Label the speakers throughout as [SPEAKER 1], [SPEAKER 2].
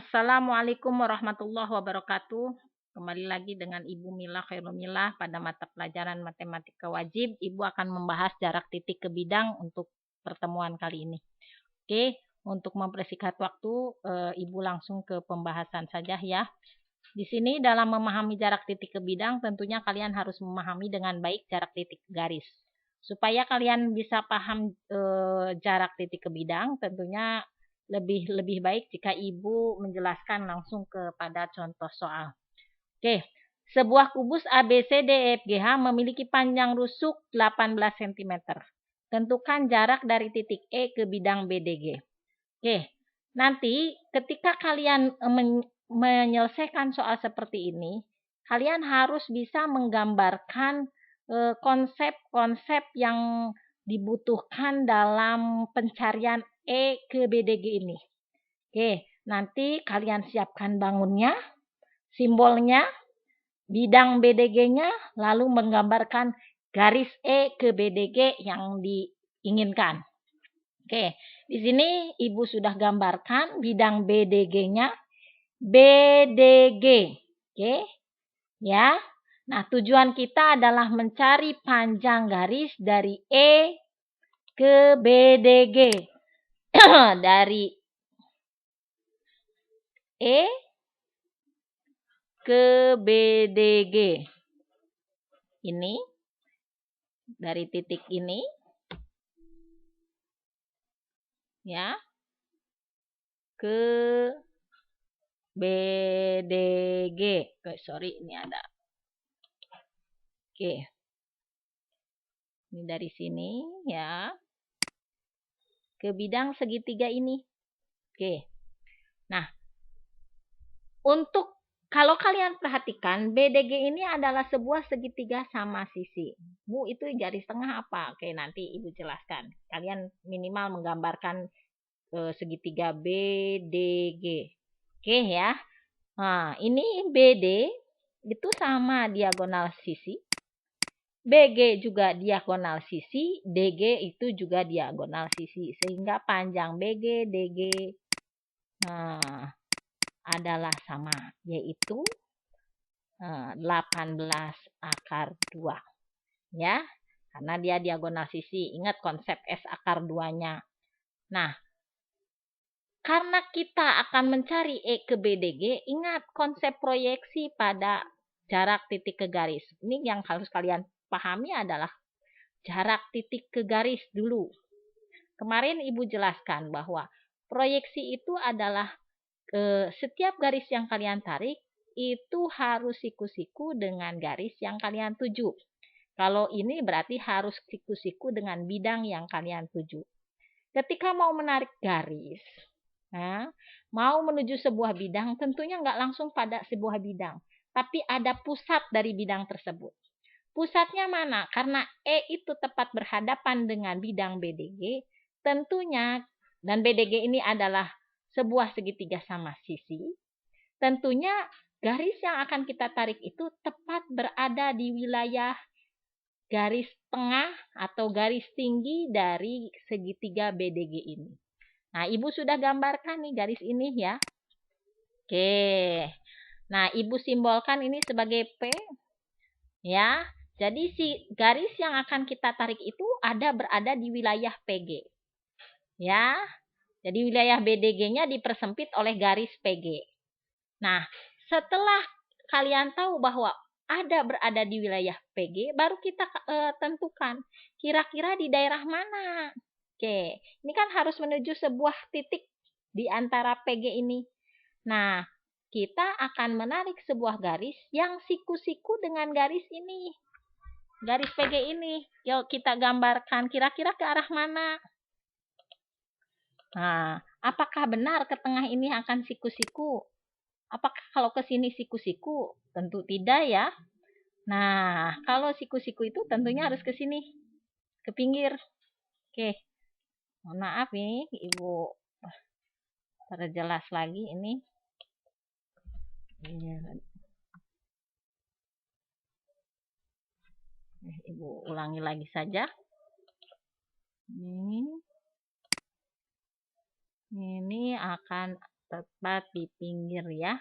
[SPEAKER 1] Assalamualaikum warahmatullahi wabarakatuh. Kembali lagi dengan Ibu Mila Khairul pada mata pelajaran matematika wajib. Ibu akan membahas jarak titik ke bidang untuk pertemuan kali ini. Oke, untuk mempersingkat waktu, Ibu langsung ke pembahasan saja ya. Di sini dalam memahami jarak titik ke bidang, tentunya kalian harus memahami dengan baik jarak titik garis. Supaya kalian bisa paham jarak titik ke bidang, tentunya lebih baik jika Ibu menjelaskan langsung kepada contoh soal. Oke, sebuah kubus ABCDEFGH memiliki panjang rusuk 18 cm. Tentukan jarak dari titik E ke bidang BDG. Oke, nanti ketika kalian menyelesaikan soal seperti ini, kalian harus bisa menggambarkan konsep-konsep yang dibutuhkan dalam pencarian E ke BDG ini. Oke, nanti kalian siapkan bangunnya, simbolnya, bidang BDG-nya, lalu menggambarkan garis E ke BDG yang diinginkan. Oke, di sini Ibu sudah gambarkan bidang BDG-nya, BDG. Oke, ya. Nah, tujuan kita adalah mencari panjang garis dari E ke BDG. Dari E ke BDG. Ini dari titik ini ya ke BDG. Sorry, ini ada. Oke. Ini dari sini ya ke bidang segitiga ini. Oke. Nah, untuk kalau kalian perhatikan, BDG ini adalah sebuah segitiga sama sisi. Bu, itu garis tengah apa? Oke, nanti Ibu jelaskan. Kalian minimal menggambarkan segitiga BDG. Oke ya. Nah, ini BD itu sama diagonal sisi. BG juga diagonal sisi, DG itu juga diagonal sisi. Sehingga panjang BG, DG adalah sama, yaitu 18 akar 2. Ya, karena dia diagonal sisi. Ingat konsep S akar 2-nya. Nah, karena kita akan mencari E ke BDG, ingat konsep proyeksi pada jarak titik ke garis. Ini yang harus kalian pahami adalah jarak titik ke garis dulu. Kemarin Ibu jelaskan bahwa proyeksi itu adalah setiap garis yang kalian tarik itu harus siku-siku dengan garis yang kalian tuju. Kalau ini berarti harus siku-siku dengan bidang yang kalian tuju. Ketika mau menarik garis, mau menuju sebuah bidang, tentunya nggak langsung pada sebuah bidang, tapi ada pusat dari bidang tersebut. Pusatnya mana? Karena E itu tepat berhadapan dengan bidang BDG, tentunya, dan BDG ini adalah sebuah segitiga sama sisi, tentunya garis yang akan kita tarik itu tepat berada di wilayah garis tengah atau garis tinggi dari segitiga BDG ini. Nah, Ibu sudah gambarkan nih garis ini ya. Oke. Nah, Ibu simbolkan ini sebagai P. Ya. Jadi si garis yang akan kita tarik itu berada di wilayah PG. Ya. Jadi wilayah BDG-nya dipersempit oleh garis PG. Nah, setelah kalian tahu bahwa berada di wilayah PG, baru kita tentukan kira-kira di daerah mana. Oke, ini kan harus menuju sebuah titik di antara PG ini. Nah, kita akan menarik sebuah garis yang siku-siku dengan garis ini. Garis PG ini. Yuk kita gambarkan kira-kira ke arah mana. Nah, apakah benar ke tengah ini akan siku-siku? Apakah kalau ke sini siku-siku? Tentu tidak ya. Nah, kalau siku-siku itu tentunya harus ke sini. Ke pinggir. Oke. Mohon maaf ini Ibu perjelas lagi ini. Ibu ulangi lagi saja. Ini akan tepat di pinggir ya.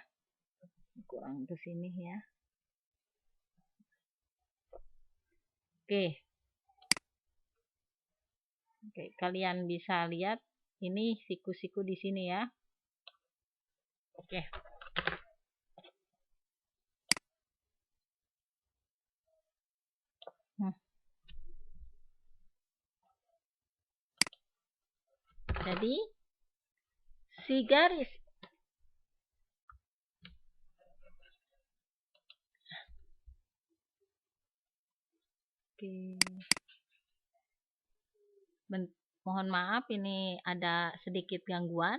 [SPEAKER 1] Kurang ke sini ya. Oke. Oke, kalian bisa lihat ini siku-siku di sini ya. Oke. Jadi si garis mohon maaf ini ada sedikit gangguan.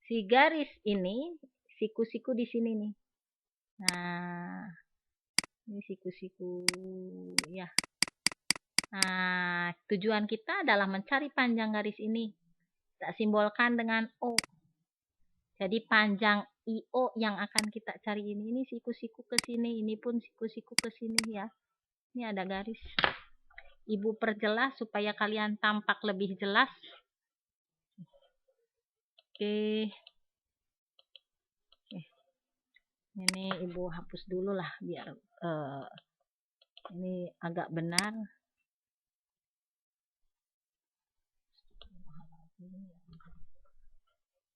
[SPEAKER 1] Si garis ini siku-siku di sini nih. Nah, ini siku-siku ya. Nah, tujuan kita adalah mencari panjang garis ini. Kita simbolkan dengan O. Jadi panjang IO yang akan kita cari ini siku-siku ke sini, ini pun siku-siku ke sini ya. Ini ada garis. Ibu perjelas supaya kalian tampak lebih jelas. Oke. Ini Ibu hapus dulu lah biar ini agak benar.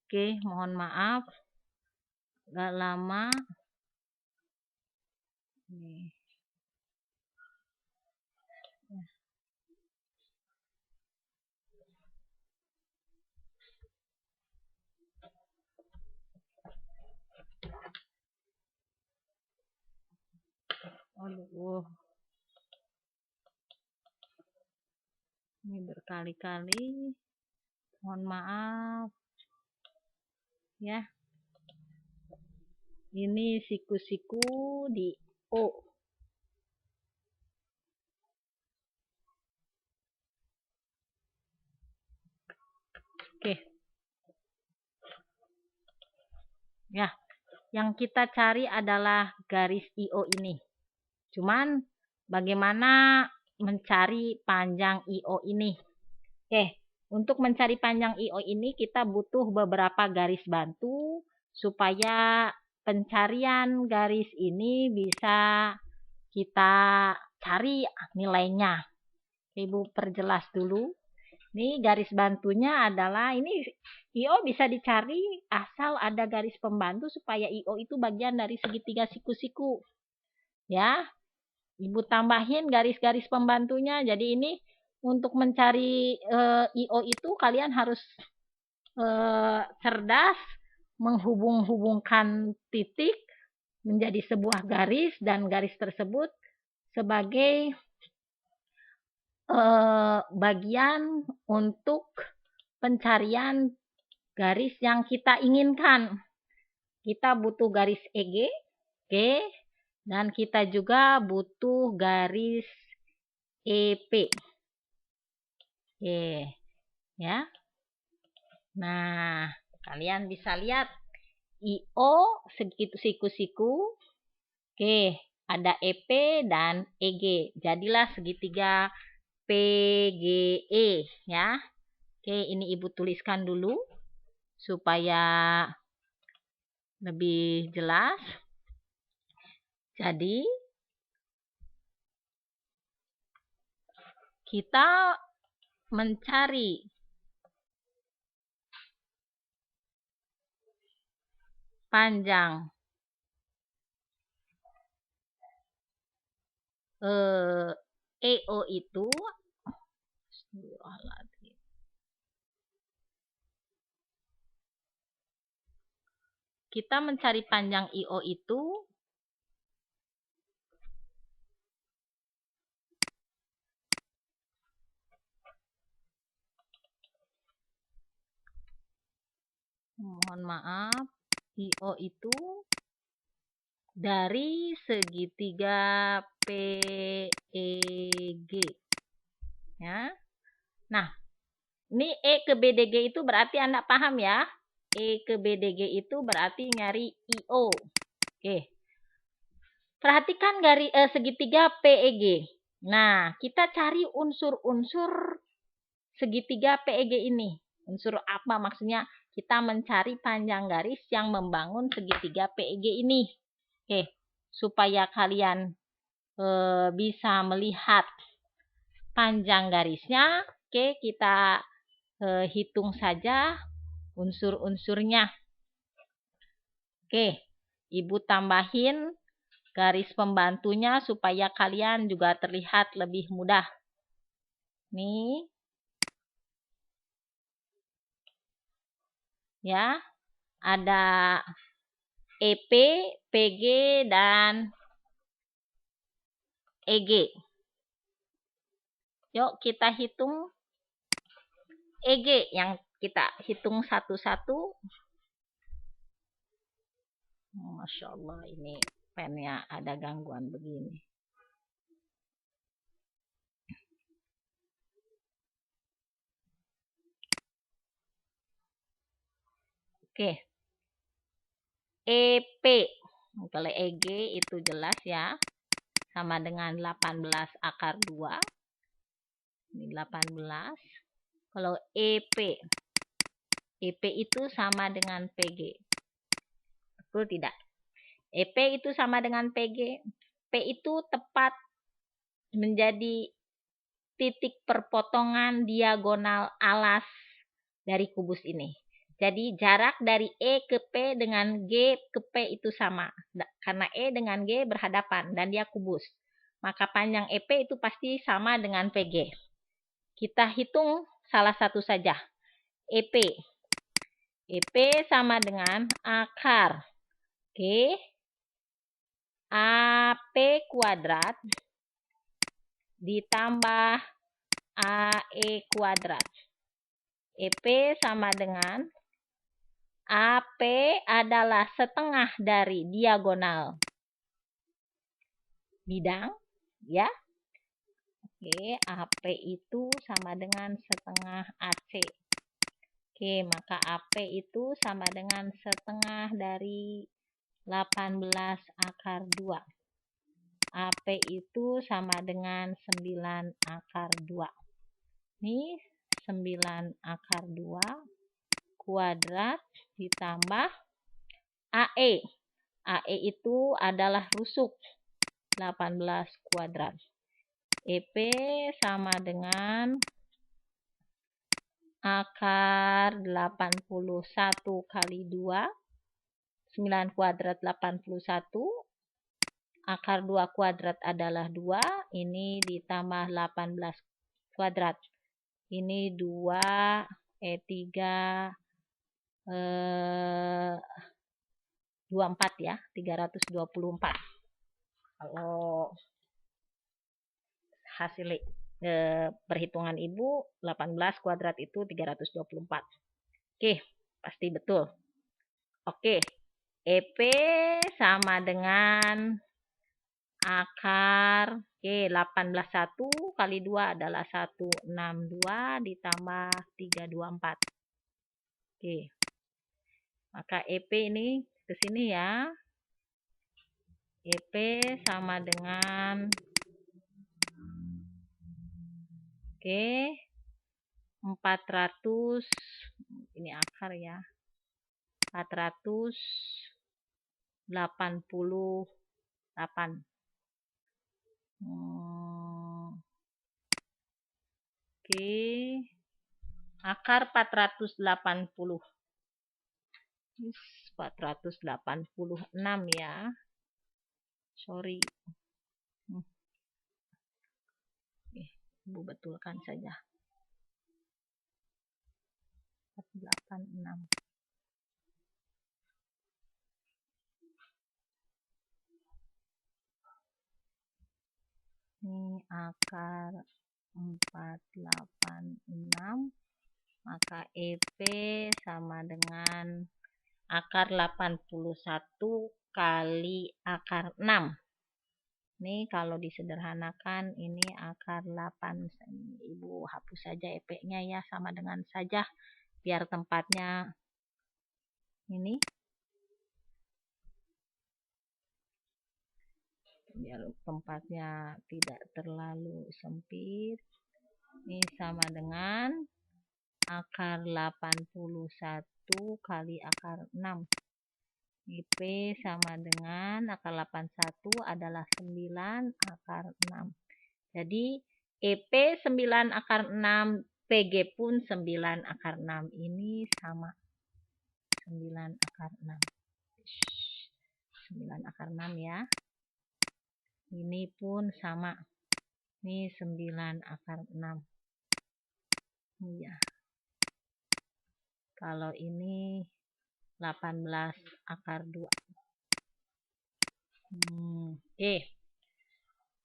[SPEAKER 1] Oke, mohon maaf. Gak lama. Nih. Aduh. Ini berkali-kali. Mohon maaf. Ya. Ini siku-siku di O. Oke. Ya, yang kita cari adalah garis IO ini. Cuman bagaimana mencari panjang IO ini? Oke, untuk mencari panjang IO ini kita butuh beberapa garis bantu supaya pencarian garis ini bisa kita cari nilainya. Ibu perjelas dulu. Ini garis bantunya adalah ini IO bisa dicari asal ada garis pembantu supaya IO itu bagian dari segitiga siku-siku. Ya. Ibu tambahin garis-garis pembantunya. Jadi ini untuk mencari IO itu kalian harus cerdas menghubung-hubungkan titik menjadi sebuah garis dan garis tersebut sebagai bagian untuk pencarian garis yang kita inginkan. Kita butuh garis EG, oke, dan kita juga butuh garis EP. Oke, ya. Nah, kalian bisa lihat IO segitu siku-siku. Oke, ada EP dan EG. Jadilah segitiga PGE ya. Oke, ini Ibu tuliskan dulu supaya lebih jelas. Jadi kita mencari panjang EO itu kita mencari panjang IO itu mohon maaf, IO itu dari segitiga PEG ya. Nah, ini E ke BDG itu berarti Anda paham ya? E ke BDG itu berarti nyari IO. Oke. Perhatikan garis segitiga PEG. Nah, kita cari unsur-unsur segitiga PEG ini. Unsur apa maksudnya? kita mencari panjang garis yang membangun segitiga PEG ini. Oke, supaya kalian bisa melihat panjang garisnya, oke, kita hitung saja unsur-unsurnya. Oke, Ibu tambahin garis pembantunya supaya kalian juga terlihat lebih mudah. Nih. Ya. Ada EP, PG, dan EG. Yuk kita hitung EG yang kita hitung satu-satu. Masya Allah, ini pennya ada gangguan begini. Oke. EP. Kalau EG itu jelas ya. Sama dengan 18 akar 2. Ini 18. Kalau EP. EP itu sama dengan PG. Betul tidak? EP itu sama dengan PG. P itu tepat menjadi titik perpotongan diagonal alas dari kubus ini. Jadi jarak dari E ke P dengan G ke P itu sama. Karena E dengan G berhadapan dan dia kubus. Maka panjang EP itu pasti sama dengan PG. Kita hitung salah satu saja. EP. EP sama dengan akar. Oke. AP kuadrat ditambah AE kuadrat. EP sama dengan AP adalah setengah dari diagonal bidang, ya. Oke, AP itu sama dengan setengah AC. Oke, maka AP itu sama dengan setengah dari 18 akar 2. AP itu sama dengan 9 akar 2. Ini 9 akar 2 kuadrat ditambah AE. AE itu adalah rusuk 18 kuadrat. EP sama dengan akar 81 kali 2. 9 kuadrat 81. Akar 2 kuadrat adalah 2. Ini ditambah 18 kuadrat. Ini 2, 3, 24 ya. 324. Kalau hasil perhitungan Ibu 18 kuadrat itu 324. Oke, pasti betul. Oke, EP sama dengan akar 18,1 kali 2 adalah 162 ditambah 324. Oke. Maka EP ini ke sini ya. EP sama dengan 400, ini akar ya. 488. Akar 480. 486 ya. Sorry. Ibu betulkan saja. 486. Ini akar 486, maka EP sama dengan akar 81 kali akar 6. Ini kalau disederhanakan ini akar 8. Ibu hapus saja EP-nya ya, sama dengan saja biar tempatnya ini. Biar tempatnya tidak terlalu sempit. Ini sama dengan akar 81 kali akar 6. IP sama dengan akar 81 adalah 9 akar 6. Jadi EP 9 akar 6, PG pun 9 akar 6. Ini sama 9 akar 6. 9 akar 6 ya. Ini pun sama. Ini 9 akar 6. Iya. Kalau ini 18 akar 2. Oke.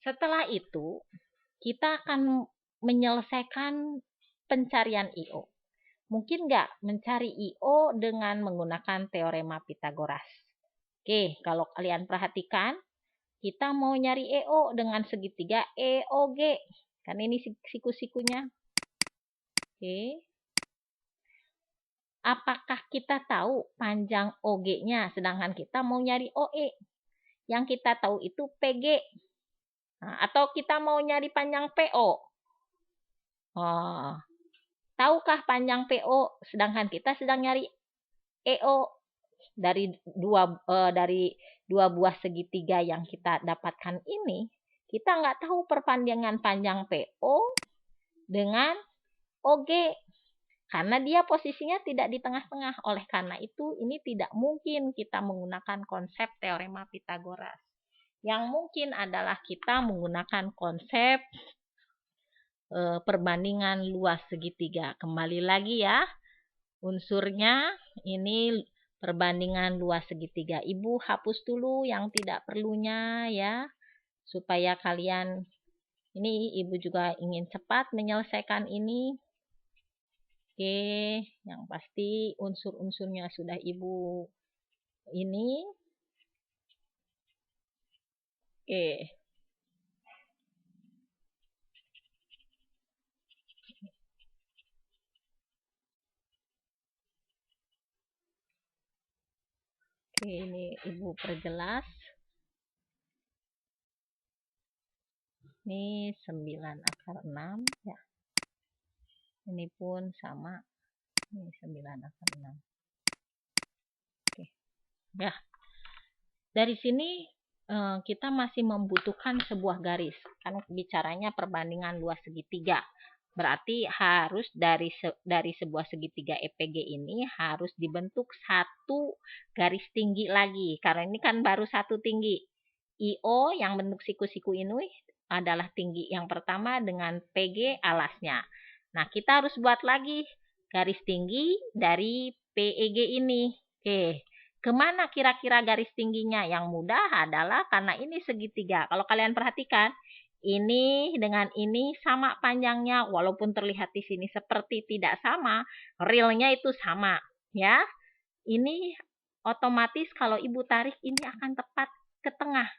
[SPEAKER 1] Setelah itu, kita akan menyelesaikan pencarian IO. Mungkin nggak mencari IO dengan menggunakan teorema Pitagoras? Oke, kalau kalian perhatikan, kita mau nyari EO dengan segitiga EOG. Kan ini siku-sikunya. Oke. Apakah kita tahu panjang OG-nya, sedangkan kita mau nyari OE? Yang kita tahu itu PG. Nah, atau kita mau nyari panjang PO? Oh, tahukah panjang PO, sedangkan kita sedang nyari EO? Dari dua buah segitiga yang kita dapatkan ini, kita nggak tahu perbandingan panjang PO dengan OG. Karena dia posisinya tidak di tengah-tengah. Oleh karena itu, ini tidak mungkin kita menggunakan konsep teorema Pitagoras. Yang mungkin adalah kita menggunakan konsep perbandingan luas segitiga. Kembali lagi ya, unsurnya ini perbandingan luas segitiga. Ibu hapus dulu yang tidak perlunya ya, supaya kalian, ini ibu juga ingin cepat menyelesaikan ini. Oke, yang pasti unsur-unsurnya sudah ibu ini. Oke. Oke, ini ibu perjelas. Ini 9 akar 6 ya. Ini pun sama. Ini 9 akar 6. Oke. Ya. Dari sini kita masih membutuhkan sebuah garis. Kan bicaranya perbandingan luas segitiga. Berarti harus dari sebuah segitiga EPG ini harus dibentuk satu garis tinggi lagi. Karena ini kan baru satu tinggi. IO yang bentuk siku-siku ini adalah tinggi yang pertama dengan PG alasnya. Nah, kita harus buat lagi garis tinggi dari PEG ini. Oke. Kemana kira-kira garis tingginya? Yang mudah adalah karena ini segitiga. Kalau kalian perhatikan, ini dengan ini sama panjangnya. Walaupun terlihat di sini seperti tidak sama, realnya itu sama. Ya, ini otomatis kalau ibu tarik ini akan tepat ke tengah.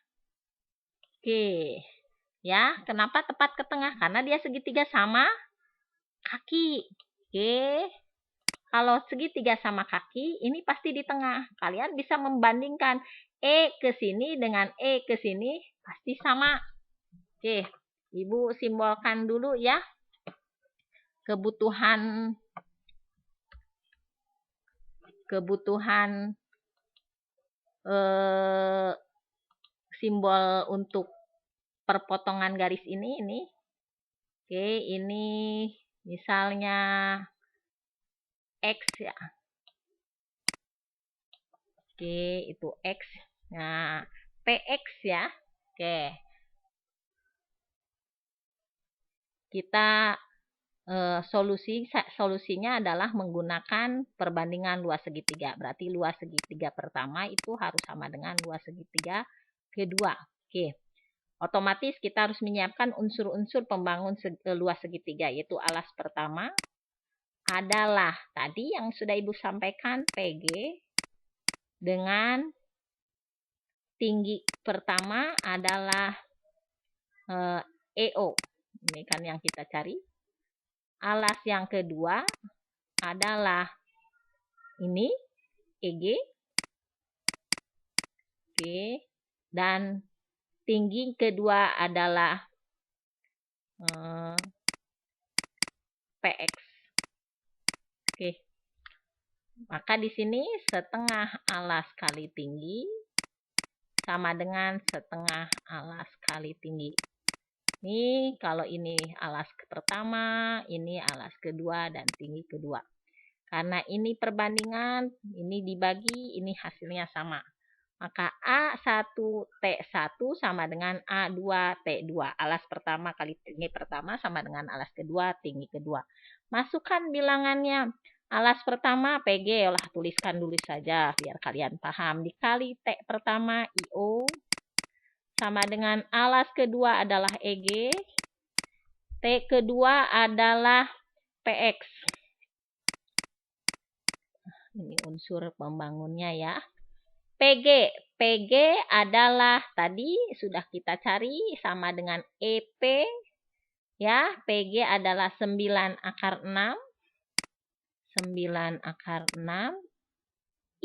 [SPEAKER 1] Oke, ya kenapa tepat ke tengah? Karena dia segitiga sama kaki. Oke. Kalau segitiga sama kaki, ini pasti di tengah. Kalian bisa membandingkan E ke sini dengan E ke sini, pasti sama. Oke, ibu simbolkan dulu ya. Kebutuhan simbol untuk perpotongan garis ini. Oke, ini misalnya X ya. Oke, itu X. Nah, PX ya. Oke. Kita solusinya adalah menggunakan perbandingan luas segitiga. Berarti luas segitiga pertama itu harus sama dengan luas segitiga kedua. Oke. Otomatis kita harus menyiapkan unsur-unsur pembangun luas segitiga, yaitu alas pertama adalah tadi yang sudah ibu sampaikan PG dengan tinggi pertama adalah EO. Ini kan yang kita cari. Alas yang kedua adalah ini EG. Oke. Dan tinggi kedua adalah PX. Oke. Maka di sini setengah alas kali tinggi sama dengan setengah alas kali tinggi. Ini kalau ini alas pertama, ini alas kedua, dan tinggi kedua. Karena ini perbandingan, ini dibagi, ini hasilnya sama. Maka A1T1 sama dengan A2T2. Alas pertama kali tinggi pertama sama dengan alas kedua, tinggi kedua. Masukkan bilangannya. Alas pertama PG, lah tuliskan dulu saja biar kalian paham. Dikali T pertama IO sama dengan alas kedua adalah EG. T kedua adalah PX. Ini unsur pembangunnya ya. PG adalah tadi sudah kita cari sama dengan EP. Ya, PG adalah 9/6. 9/6.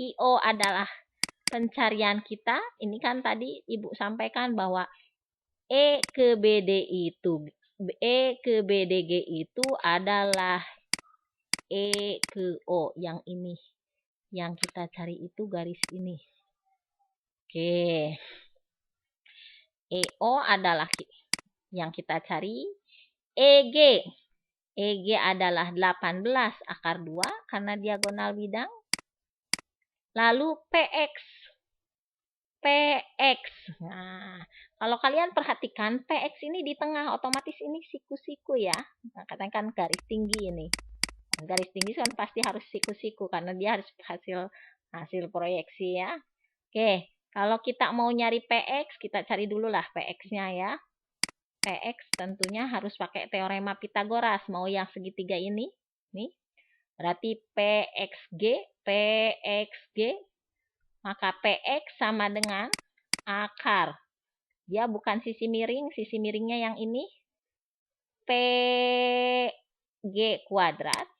[SPEAKER 1] IO adalah pencarian kita. Ini kan tadi Ibu sampaikan bahwa E ke BDG itu adalah E ke O. Yang ini. Yang kita cari itu garis ini. Oke. EO adalah yang kita cari. EG. EG adalah 18/2 karena diagonal bidang. Lalu PX. PX. Nah, kalau kalian perhatikan PX ini di tengah, otomatis ini siku-siku ya. Nah, katakan garis tinggi ini. Garis tinggi kan pasti harus siku-siku karena dia harus hasil proyeksi ya. Oke, kalau kita mau nyari PX, kita cari dulu lah PX-nya ya. PX tentunya harus pakai teorema Pitagoras. Mau yang segitiga ini. Nih. Berarti PXG. Maka PX sama dengan akar. Dia bukan sisi miring. Sisi miringnya yang ini. PG kuadrat.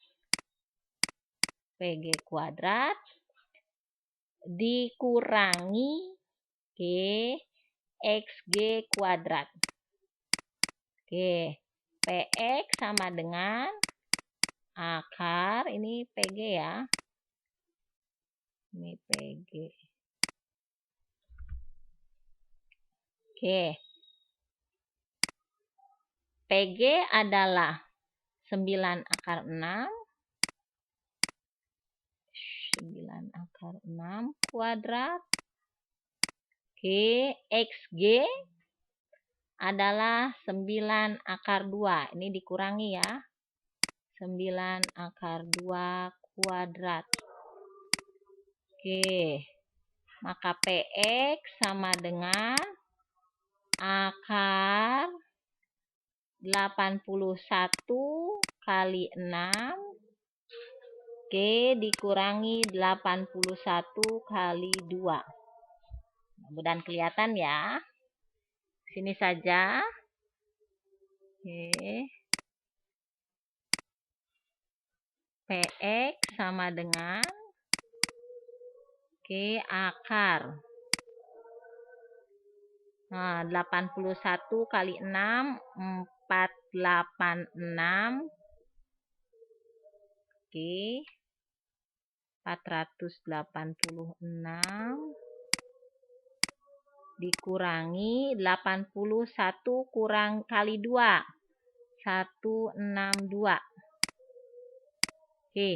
[SPEAKER 1] PG kuadrat. Dikurangi XG kuadrat. Oke, PX sama dengan akar, ini PG ya. Ini PG. Oke. PG adalah 9/6. 9/6 kuadrat. Oke, XG adalah 9/2. Ini dikurangi ya. 9/2 kuadrat. Oke. Maka PX sama dengan akar 81 kali 6. Oke, dikurangi 81 kali 2. Mudah-mudahan kelihatan ya. Sini saja. Oke. PX sama dengan akar. Nah, 81 kali 6, 486. Oke. 486 dikurangi 81 kurang kali 2. 162. Oke.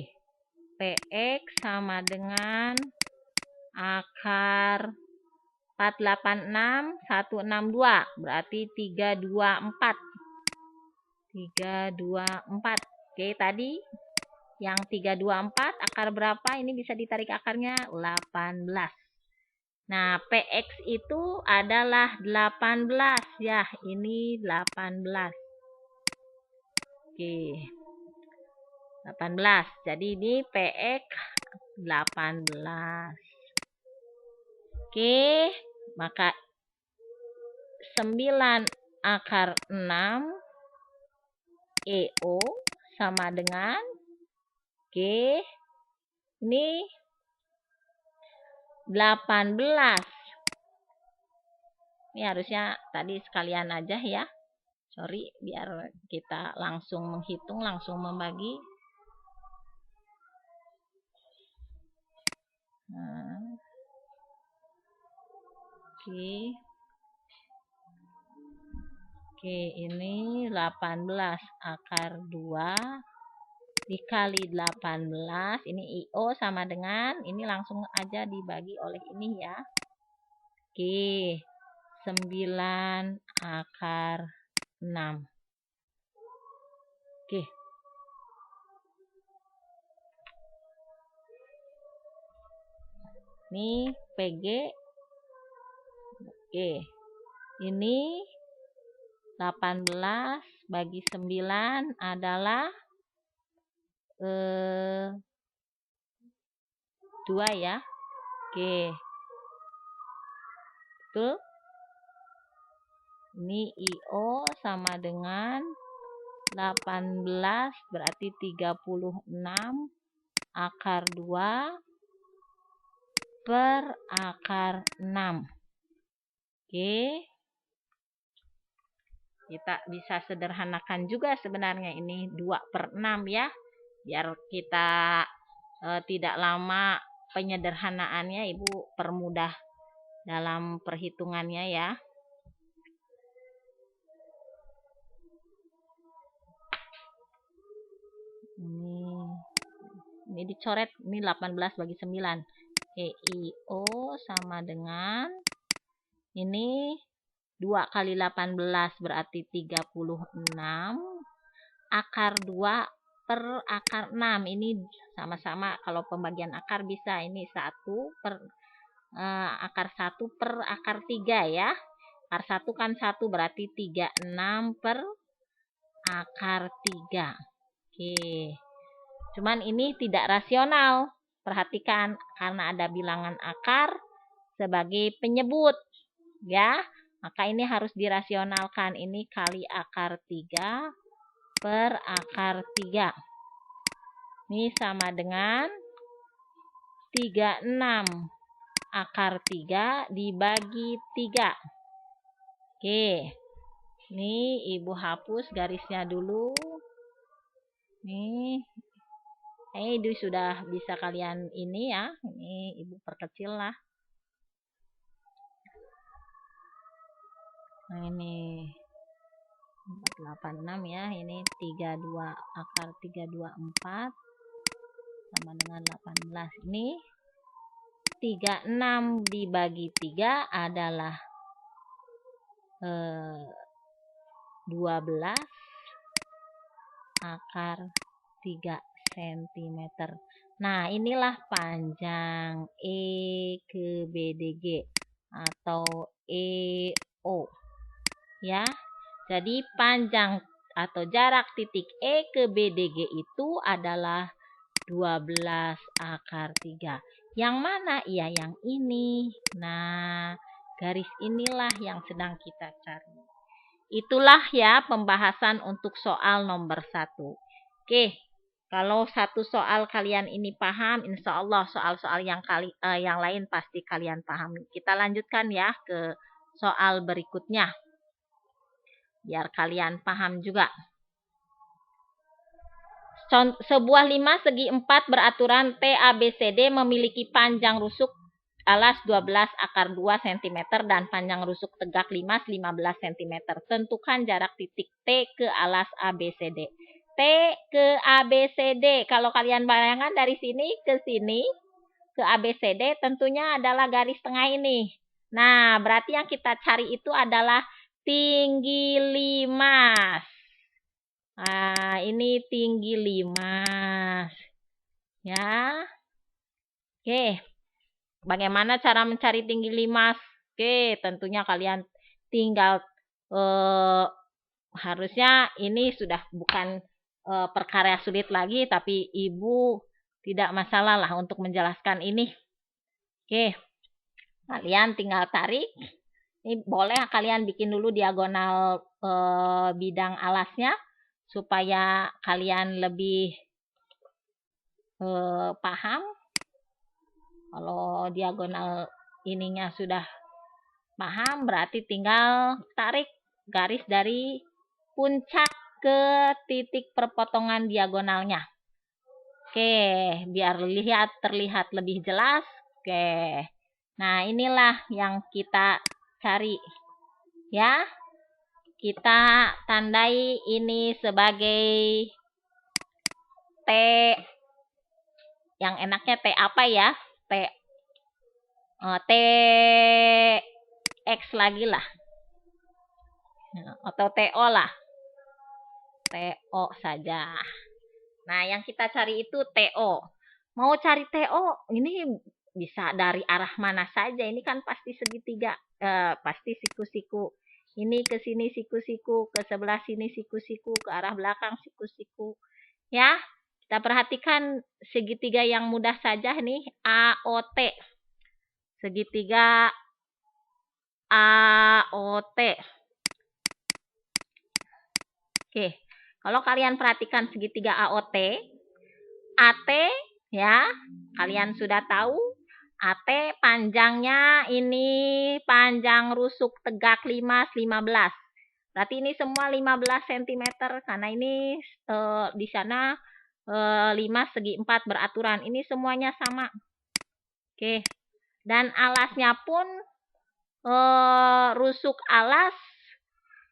[SPEAKER 1] PX sama dengan akar 486 162 berarti 324. 324. Oke, tadi yang 324 akar berapa? Ini bisa ditarik akarnya 18. Nah, PX itu adalah 18 ya. Ini 18. Oke. 18. Jadi ini PX 18. Oke, maka 9/6 EO sama dengan ini 18. Ini harusnya tadi sekalian aja ya. Sorry, biar kita langsung menghitung, langsung membagi. Oke. Oke, ini 18 akar 2 dikali 18. Ini IO sama dengan, ini langsung aja dibagi oleh ini ya. Oke, 9 akar 6. Oke. Ini PG. Oke. Ini 18 bagi 9 adalah 2 ya. Oke. Betul? Ini IO sama dengan 18 berarti 36 akar 2 per akar 6. Oke. Kita bisa sederhanakan juga sebenarnya ini 2/6 ya. Biar kita tidak lama penyederhanaannya, Ibu permudah dalam perhitungannya ya. Ini dicoret, ini 18 bagi 9. EIO sama dengan ini 2 kali 18 berarti 36 akar 2 per akar 6. Ini sama-sama kalau pembagian akar bisa ini 1 per akar 1 per akar 3 ya. Akar 1 kan 1 berarti 36 per akar 3. Oke. Cuman ini tidak rasional. Perhatikan karena ada bilangan akar sebagai penyebut ya. Maka ini harus dirasionalkan. Ini kali akar 3 per akar 3. Ini sama dengan 36 akar 3 dibagi 3. Oke. Ini Ibu hapus garisnya dulu. Nih. Ini sudah bisa kalian ini ya. Ini Ibu perkecil lah. Nah ini 486 ya. Ini 32 akar 324 sama dengan 18. Ini 36 dibagi 3 adalah 12 akar 3 cm. Nah, inilah panjang E ke BDG atau EO. Ya. Jadi panjang atau jarak titik E ke BDG itu adalah 12 akar 3. Yang mana? Iya, yang ini. Nah, garis inilah yang sedang kita cari. Itulah ya pembahasan untuk soal nomor 1. Oke, kalau satu soal kalian ini paham, insya Allah soal-soal yang lain pasti kalian pahami. Kita lanjutkan ya ke soal berikutnya. Biar kalian paham juga. Sebuah 5 segi 4 beraturan TABCD memiliki panjang rusuk alas 12 akar 2 cm dan panjang rusuk tegak 15 cm. Tentukan jarak titik T ke alas ABCD. T ke ABCD. Kalau kalian bayangkan dari sini ke ABCD tentunya adalah garis tengah ini. Nah, berarti yang kita cari itu adalah tinggi 5. Nah, ini tinggi 5. Ya. Oke. Bagaimana cara mencari tinggi 5? Oke, tentunya kalian tinggal harusnya ini sudah bukan perkara sulit lagi, tapi Ibu tidak masalah lah untuk menjelaskan ini. Oke. Kalian tinggal tarik. Ini boleh kalian bikin dulu diagonal bidang alasnya supaya kalian lebih paham. Kalau diagonal ininya sudah paham, berarti tinggal tarik garis dari puncak ke titik perpotongan diagonalnya. Oke, biar terlihat lebih jelas. Oke, Nah, inilah yang kita cari. Ya, kita tandai ini sebagai T. Yang enaknya T apa ya? T X lagi lah. Atau TO lah. TO saja. Nah, yang kita cari itu TO. Mau cari TO, ini bisa dari arah mana saja. Ini kan pasti segitiga, pasti siku-siku. Ini ke sini siku-siku, ke sebelah sini siku-siku, ke arah belakang siku-siku. Ya, kita perhatikan segitiga yang mudah saja nih, AOT. Segitiga AOT. Oke, kalau kalian perhatikan segitiga AOT, AT ya, kalian sudah tahu AT panjangnya ini panjang rusuk tegak 15. Berarti ini semua 15 cm karena ini di sana 5 segi 4 beraturan. Ini semuanya sama. Oke. Dan alasnya pun rusuk alas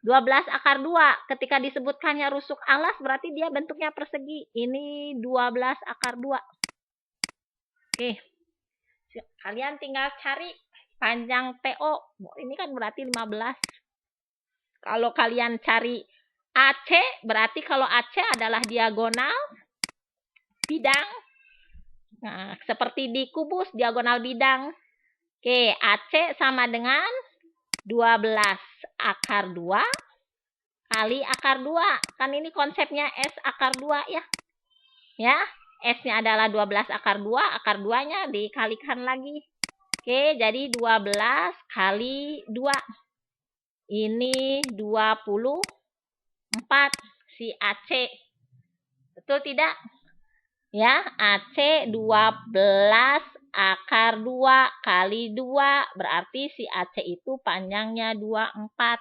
[SPEAKER 1] 12 akar 2. Ketika disebutkannya rusuk alas berarti dia bentuknya persegi. Ini 12 akar 2. Oke. Kalian tinggal cari panjang TO. Ini kan berarti 15. Kalau kalian cari AC, berarti kalau AC adalah diagonal bidang. Nah, seperti di kubus, diagonal bidang. Oke, AC sama dengan 12 akar 2 kali akar 2. Kan ini konsepnya S akar 2 ya. Ya, S-nya adalah 12 akar 2, akar 2-nya dikalikan lagi. Oke, jadi 12 kali 2. Ini 24 si AC. Betul tidak? Ya, AC 12 akar 2 kali 2. Berarti si AC itu panjangnya 24.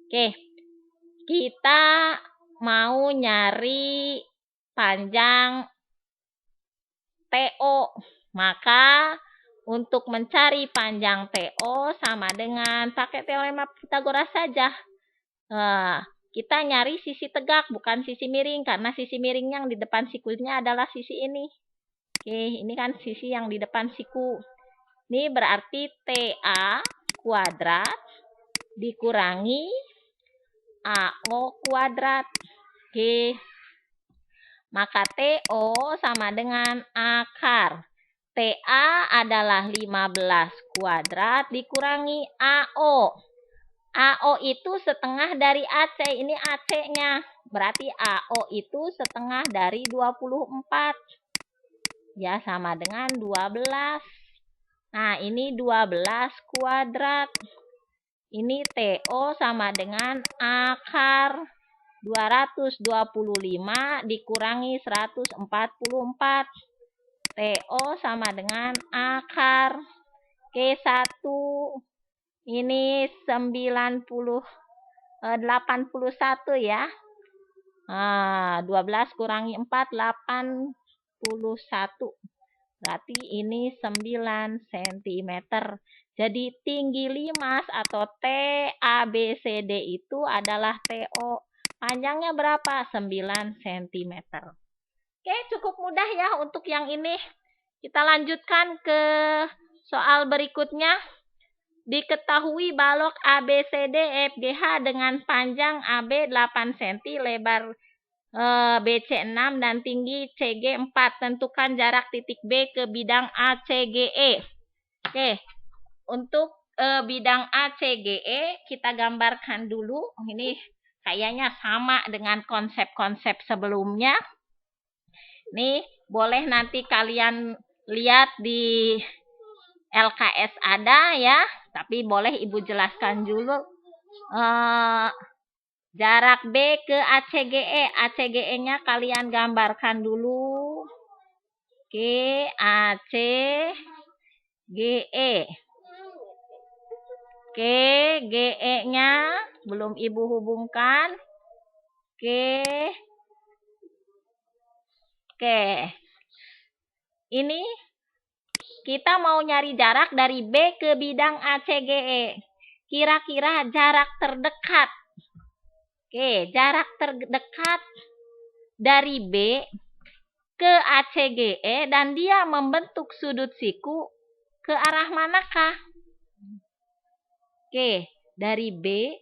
[SPEAKER 1] Oke, kita mau nyari panjang TO. Maka untuk mencari panjang TO sama dengan pakai teorema Pitagoras saja. Kita nyari sisi tegak bukan sisi miring karena sisi miring yang di depan sikunya adalah sisi ini. Oke, ini kan sisi yang di depan siku. Ini berarti TA kuadrat dikurangi AO kuadrat. Oke. Maka TO sama dengan akar. TA adalah 15 kuadrat dikurangi AO. AO itu setengah dari AC. Ini AC-nya. Berarti AO itu setengah dari 24. Ya, sama dengan 12. Nah, ini 12 kuadrat. Ini TO sama dengan akar 225 dikurangi 144. TO sama dengan akar K1. Ini 81 ya. 12 kurangi 4, 81. Berarti ini 9 cm. Jadi tinggi limas atau TABCD itu adalah TO. Panjangnya berapa? 9 cm. Oke, cukup mudah ya untuk yang ini. Kita lanjutkan ke soal berikutnya. Diketahui balok ABCD FGH dengan panjang AB 8 cm, lebar BC 6 dan tinggi CG 4. Tentukan jarak titik B ke bidang ACGE. Oke, untuk bidang ACGE kita gambarkan dulu. Ini kayaknya sama dengan konsep-konsep sebelumnya. Nih, boleh nanti kalian lihat di LKS ada ya. Tapi boleh Ibu jelaskan dulu. Jarak B ke ACGE. ACGE-nya kalian gambarkan dulu. Oke, ACGE. Oke, GE-nya belum Ibu hubungkan. Oke. Oke. Ini kita mau nyari jarak dari B ke bidang ACGE. Kira-kira jarak terdekat. Oke, jarak terdekat dari B ke ACGE dan dia membentuk sudut siku ke arah manakah? Oke, dari B,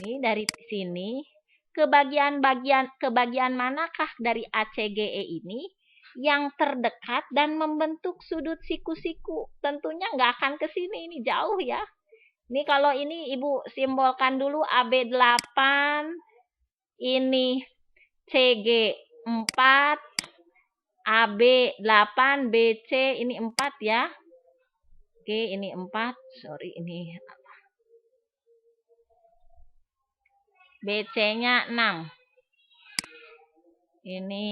[SPEAKER 1] ini dari sini ke bagian manakah dari ACGE ini yang terdekat dan membentuk sudut siku-siku? Tentunya nggak akan ke sini, ini jauh ya. Ini kalau ini Ibu simbolkan dulu AB8, ini CG4, AB8, BC ini 4 ya. Oke, ini 4. Sorry, ini BC-nya 6. Ini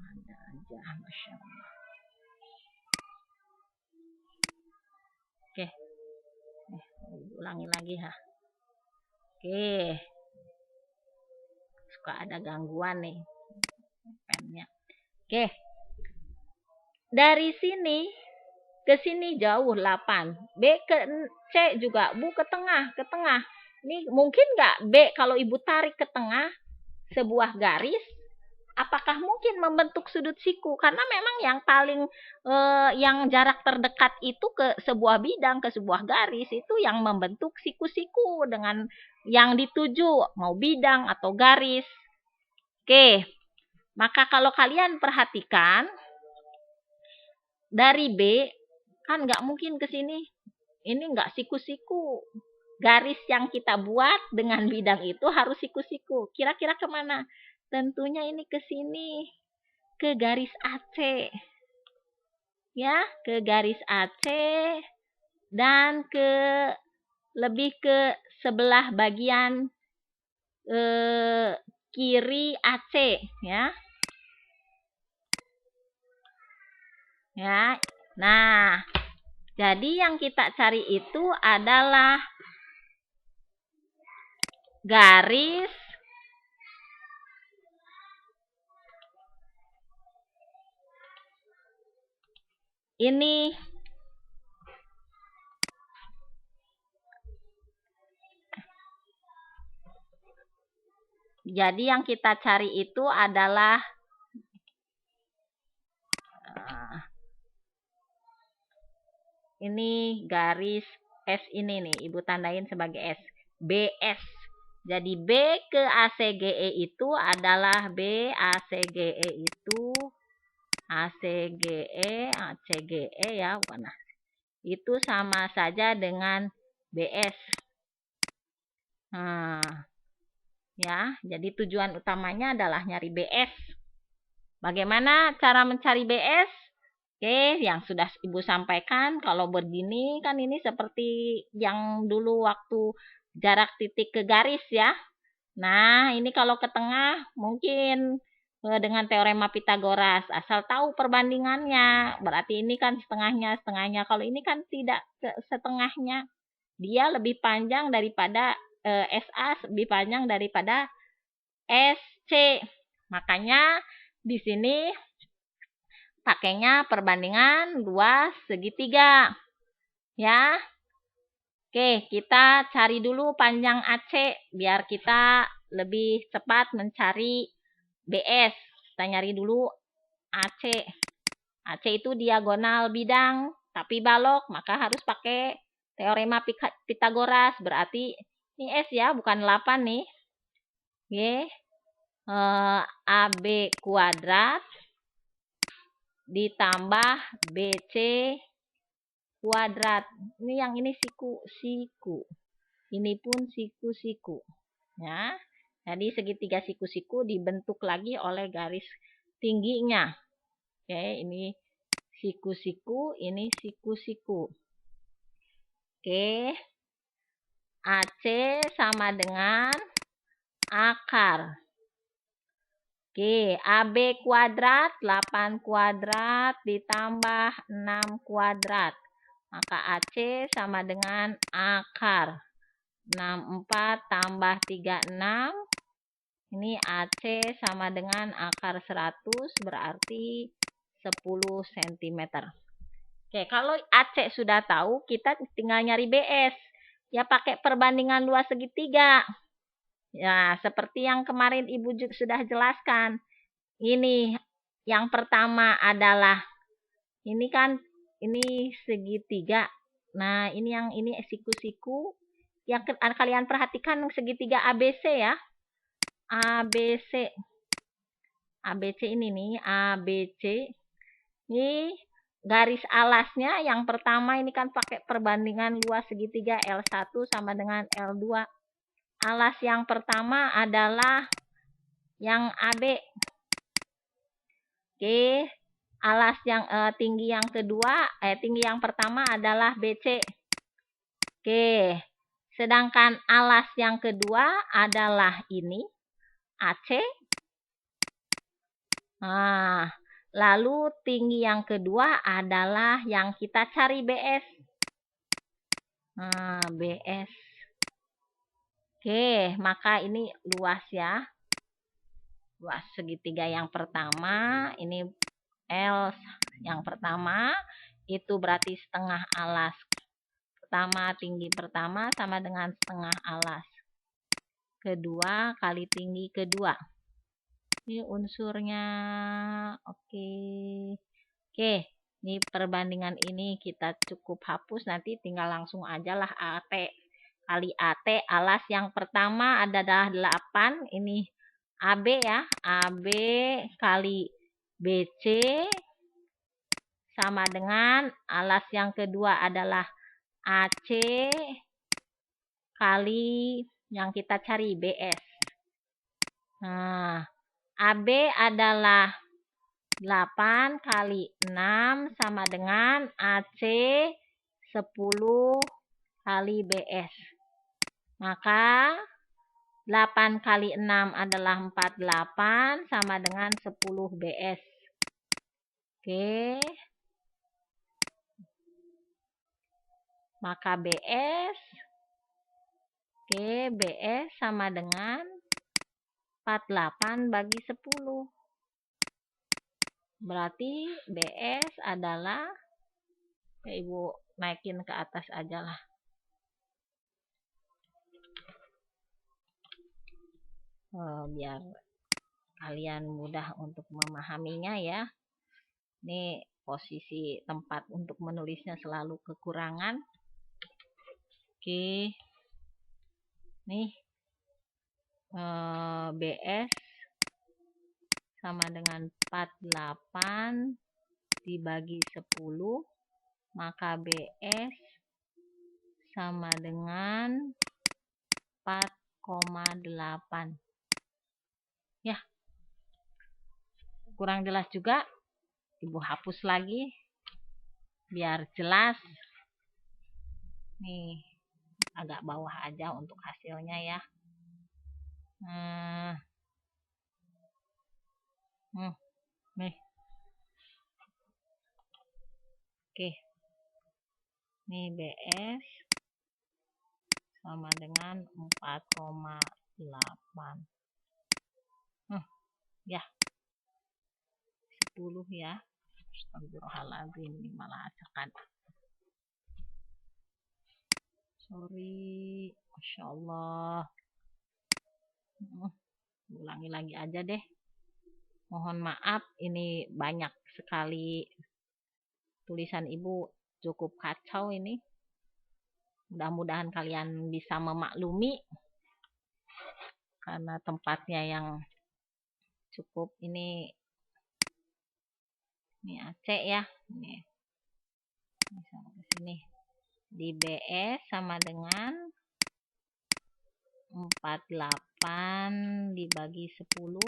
[SPEAKER 1] ada aja, Masya Allah. Oke. Ulangi lagi ha. Oke. Suka ada gangguan nih pennya. Oke. Dari sini ke sini jauh 8. B ke C juga. Bu ke tengah, ke tengah. Ini mungkin nggak B kalau Ibu tarik ke tengah sebuah garis, apakah mungkin membentuk sudut siku? Karena memang yang paling yang jarak terdekat itu ke sebuah bidang, ke sebuah garis itu yang membentuk siku-siku dengan yang dituju, mau bidang atau garis. Oke, maka kalau kalian perhatikan dari B kan nggak mungkin ke sini. Ini nggak siku-siku. Garis yang kita buat dengan bidang itu harus siku-siku. Kira-kira kemana? Tentunya ini ke sini. Ke garis AC. Ya, ke garis AC. Dan lebih ke sebelah bagian kiri AC. Ya. Ya. Nah, jadi yang kita cari itu adalah garis ini jadi yang kita cari itu adalah ini garis S ini nih, Ibu tandain sebagai S. BS. Jadi B ke ACGE itu adalah B ACGE itu ACGE ya, bukan. Itu sama saja dengan BS. Nah, ya, jadi tujuan utamanya adalah nyari BS. Bagaimana cara mencari BS? Oke, yang sudah Ibu sampaikan, kalau begini kan ini seperti yang dulu waktu jarak titik ke garis ya. Nah, ini kalau ke tengah mungkin dengan teorema Pitagoras, asal tahu perbandingannya. Berarti ini kan setengahnya. Kalau ini kan tidak setengahnya. Dia lebih panjang daripada SA, lebih panjang daripada SC. Makanya di sini pakainya perbandingan 2 segitiga. Ya. Oke, kita cari dulu panjang AC biar kita lebih cepat mencari BS. Kita nyari dulu AC. AC itu diagonal bidang tapi balok, maka harus pakai teorema Pitagoras. Berarti ini S ya, bukan 8 nih. Oke. AB kuadrat ditambah BC kuadrat. Ini yang ini siku. Ini pun siku. Ya. Jadi segitiga siku-siku dibentuk lagi oleh garis tingginya. Oke, ini siku-siku, ini siku-siku. Oke. AC sama dengan akar. Oke, AB kuadrat 8 kuadrat ditambah 6 kuadrat. Maka AC sama dengan akar. 64 tambah 36. Ini AC sama dengan akar 100 berarti 10 cm. Oke, kalau AC sudah tahu, kita tinggal nyari BS. Ya pakai perbandingan luas segitiga. Ya, seperti yang kemarin Ibu sudah jelaskan. Ini yang pertama adalah ini kan ini segitiga. Nah, ini siku-siku. Yang kalian perhatikan segitiga ABC ya. ABC. ABC ini nih, ABC. Ini garis alasnya yang pertama ini kan pakai perbandingan luas segitiga L1 sama dengan L2. Alas yang pertama adalah yang AB. Oke, alas yang tinggi yang kedua, tinggi yang pertama adalah BC. Oke, sedangkan alas yang kedua adalah ini AC. Nah, lalu tinggi yang kedua adalah yang kita cari BS. Nah, BS. Oke, maka ini luas ya. Luas segitiga yang pertama, ini L yang pertama, itu berarti setengah alas pertama, tinggi pertama sama dengan setengah alas kedua kali tinggi kedua. Ini unsurnya. Oke. Oke, ini perbandingan ini kita cukup hapus, nanti tinggal langsung aja lah AT kali AT. Alas yang pertama adalah 8, ini AB ya, AB kali BC sama dengan alas yang kedua adalah AC kali yang kita cari BS. Nah, AB adalah 8 kali 6 sama dengan AC 10 kali BS. Maka 8 kali 6 adalah 48 sama dengan 10 BS. Oke. Maka BS. Oke, BS sama dengan 48 bagi 10. Berarti BS adalah, ya Ibu naikin ke atas aja lah. Biar kalian mudah untuk memahaminya ya. Ini posisi tempat untuk menulisnya selalu kekurangan. Oke. Nih. BS sama dengan 48 dibagi 10, maka BS sama dengan 4,8. Ya, kurang jelas juga, Ibu hapus lagi biar jelas. Nih, agak bawah aja untuk hasilnya ya. Nih. Oke. Nih BS sama dengan 4,8. Ya. 10 ya. Astagfirullahaladzim, ini malah acakan. Sorry. Masya Allah. Ulangi lagi aja deh. Mohon maaf, ini banyak sekali tulisan Ibu, cukup kacau ini. Mudah-mudahan kalian bisa memaklumi karena tempatnya yang cukup ini Aceh ya. Ini sampai ke sini. Di BS sama dengan 48 dibagi 10.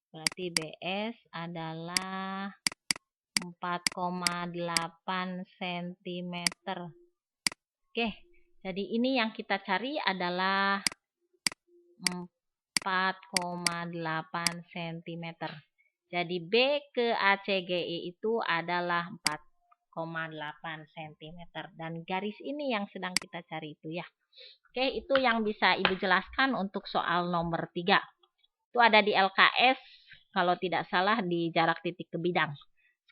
[SPEAKER 1] Berarti BS adalah 4,8 cm. Oke, jadi ini yang kita cari adalah 4,8 cm. Jadi B ke ACGI itu adalah 4,8 cm. Dan garis ini yang sedang kita cari itu ya. Oke, itu yang bisa Ibu jelaskan untuk soal nomor 3. Itu ada di LKS, kalau tidak salah di jarak titik ke bidang.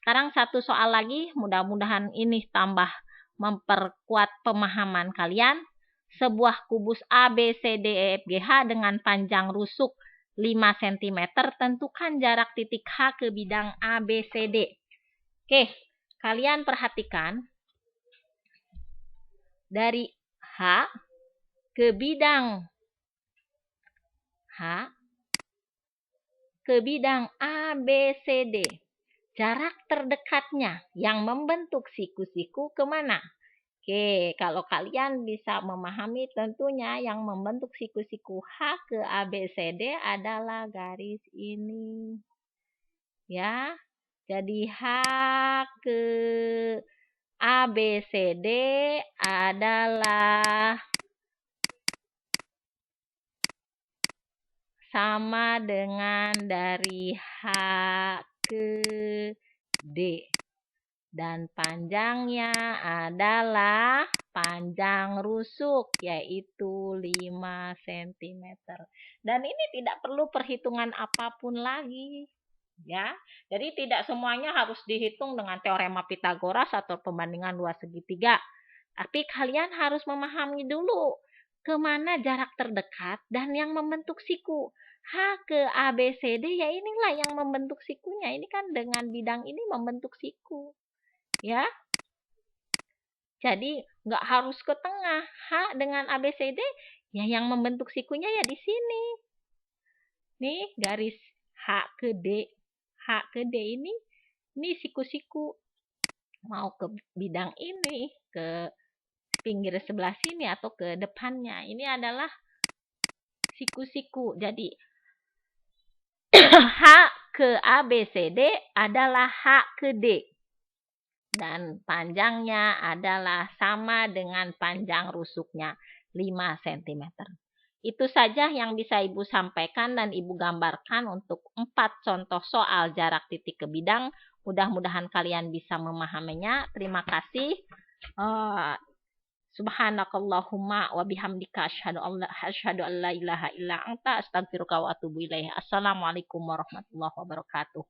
[SPEAKER 1] Sekarang satu soal lagi, mudah-mudahan ini tambah memperkuat pemahaman kalian. Sebuah kubus A, B, C, D, E, F, G, H dengan panjang rusuk 5 cm, tentukan jarak titik H ke bidang A, B, C, D. Oke, kalian perhatikan dari H ke bidang A, B, C, D. Jarak terdekatnya yang membentuk siku-siku kemana? Oke, kalau kalian bisa memahami tentunya yang membentuk siku-siku H ke A, B, C, D adalah garis ini. Ya, jadi H ke A, B, C, D adalah sama dengan dari H ke D. Dan panjangnya adalah panjang rusuk, yaitu 5 cm. Dan ini tidak perlu perhitungan apapun lagi. Ya, jadi tidak semuanya harus dihitung dengan teorema Pitagoras atau pembandingan dua segitiga. Tapi kalian harus memahami dulu kemana jarak terdekat dan yang membentuk siku. H ke A, B, C, D, ya inilah yang membentuk sikunya. Ini kan dengan bidang ini membentuk siku. Ya, jadi nggak harus ke tengah. H dengan A, B, C, D, ya yang membentuk sikunya ya di sini. Nih garis H ke D. H ke D ini siku-siku. Mau ke bidang ini, ke pinggir sebelah sini atau ke depannya. Ini adalah siku-siku. Jadi H ke A, B, C, D adalah H ke D. Dan panjangnya adalah sama dengan panjang rusuknya 5 cm. Itu saja yang bisa Ibu sampaikan dan Ibu gambarkan untuk 4 contoh soal jarak titik ke bidang. Mudah-mudahan kalian bisa memahaminya. Terima kasih. Subhanakallahumma wa bihamdika asyhadu an la ilaha illa anta astaghfiruka wa atubu ilaik. Assalamualaikum warahmatullahi wabarakatuh.